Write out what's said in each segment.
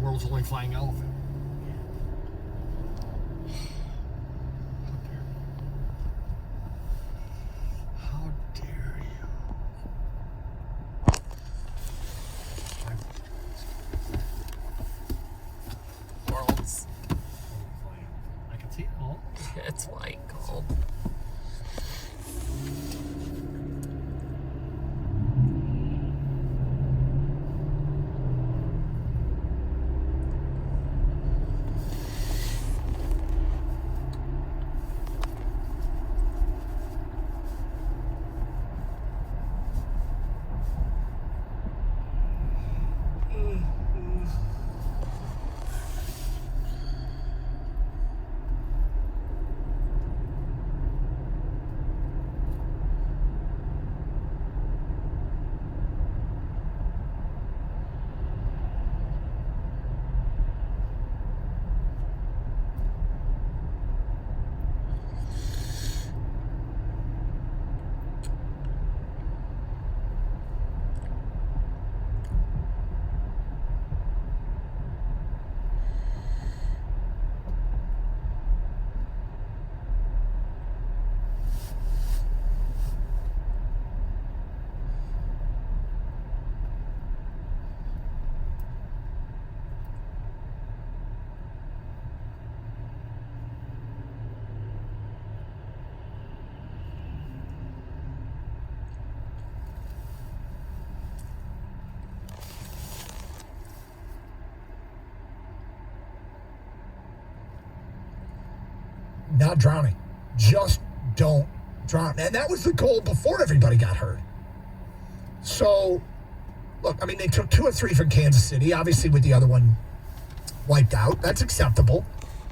world's only flying elephant. How dare you? World's. I can see it all. It's white gold. Not drowning. Just don't drown. And that was the goal before everybody got hurt. So, look, I mean, they took 2 or 3 from Kansas City, obviously with the other one wiped out. That's acceptable.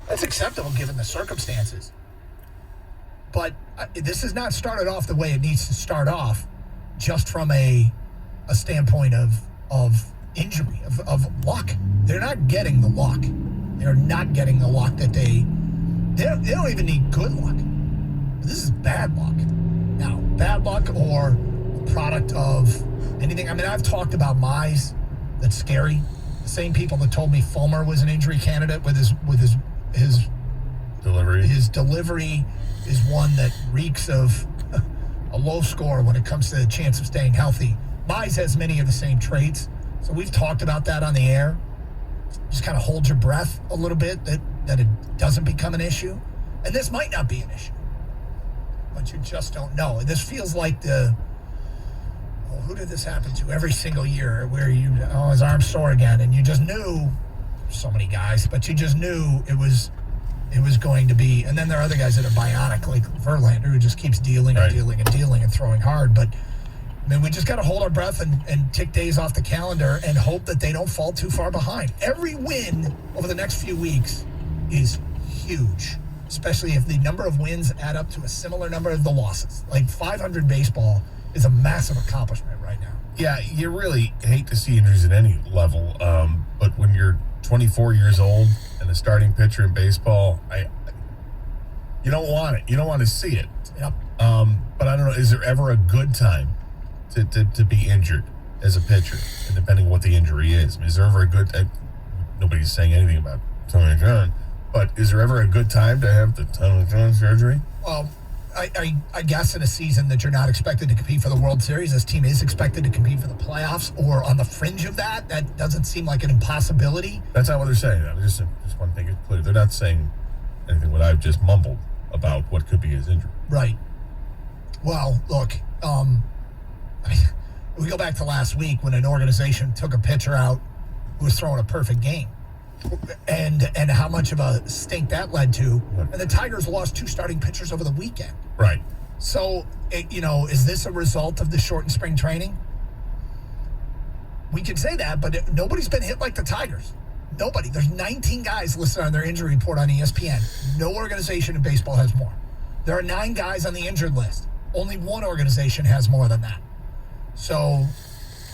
That's acceptable given the circumstances. But this has not started off the way it needs to start off, just from a standpoint of injury, of luck. They're not getting the luck. They're not getting the luck that they don't even need good luck. This is bad luck. Now, bad luck or a product of anything. I mean, I've talked about Mize. That's scary. The same people that told me Fulmer was an injury candidate with his delivery. His delivery is one that reeks of a low score when it comes to the chance of staying healthy. Mize has many of the same traits. So we've talked about that on the air. Just kind of hold your breath a little bit that it doesn't become an issue. And this might not be an issue. But you just don't know. This feels like who did this happen to every single year where his arm's sore again, and you just knew, so many guys, but you just knew it was going to be, and then there are other guys that are bionic, like Verlander, who just keeps dealing and dealing and dealing and throwing hard. But I mean, we just got to hold our breath and tick days off the calendar and hope that they don't fall too far behind. Every win over the next few weeks is huge, especially if the number of wins add up to a similar number of the losses. Like 500 baseball is a massive accomplishment right now. Yeah, you really hate to see injuries at any level, but when you're 24 years old and a starting pitcher in baseball, you don't want it. You don't want to see it. Yep. But I don't know, is there ever a good time to be injured as a pitcher, and depending on what the injury is? I mean, is there ever a good nobody's saying anything about Tommy John, but is there ever a good time to have the Tommy John surgery? Well, I guess in a season that you're not expected to compete for the World Series, this team is expected to compete for the playoffs or on the fringe of that. That doesn't seem like an impossibility. That's not what they're saying. I just want to make it clear. They're not saying anything what I've just mumbled about what could be his injury. Right. Well, look, we go back to last week when an organization took a pitcher out who was throwing a perfect game. And how much of a stink that led to. And the Tigers lost 2 starting pitchers over the weekend. Right. So, is this a result of the shortened spring training? We could say that, but nobody's been hit like the Tigers. Nobody. There's 19 guys listed on their injury report on ESPN. No organization in baseball has more. There are 9 guys on the injured list. Only one organization has more than that. So,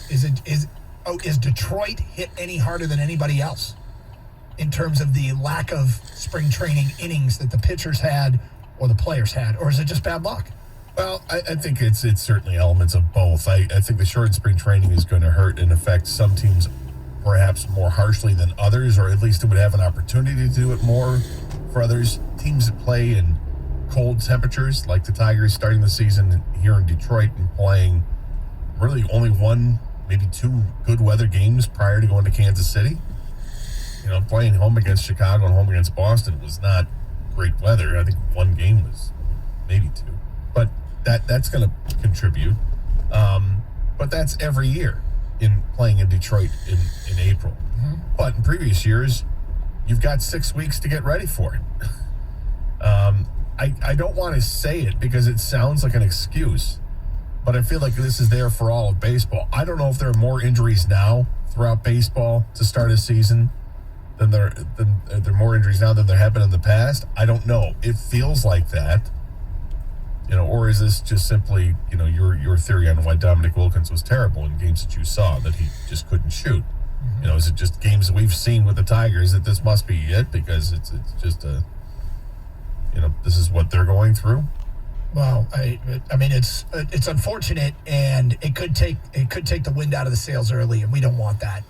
is Detroit hit any harder than anybody else in terms of the lack of spring training innings that the pitchers had or the players had? Or is it just bad luck? Well, I think it's certainly elements of both. I think the short spring training is going to hurt and affect some teams perhaps more harshly than others, or at least it would have an opportunity to do it more for others. Teams that play in cold temperatures, like the Tigers starting the season here in Detroit and playing really only one, maybe two good weather games prior to going to Kansas City. You know, playing home against Chicago and home against Boston was not great weather. I think one game was maybe two, but that's going to contribute. But that's every year in playing in Detroit in April. But in previous years, you've got 6 weeks to get ready for it. I don't want to say it because it sounds like an excuse, but I feel like this is there for all of baseball. I don't know if there are more injuries now throughout baseball to start a season than there are more injuries now than there have been in the past. I don't know. It feels like that. You know, or is this just simply, you know, your theory on why Dominic Wilkins was terrible in games that you saw, that he just couldn't shoot? You know, is it just games that we've seen with the Tigers that this must be it because it's just a, you know, this is what they're going through? Well, I mean, it's unfortunate, and it could take the wind out of the sails early, and we don't want that.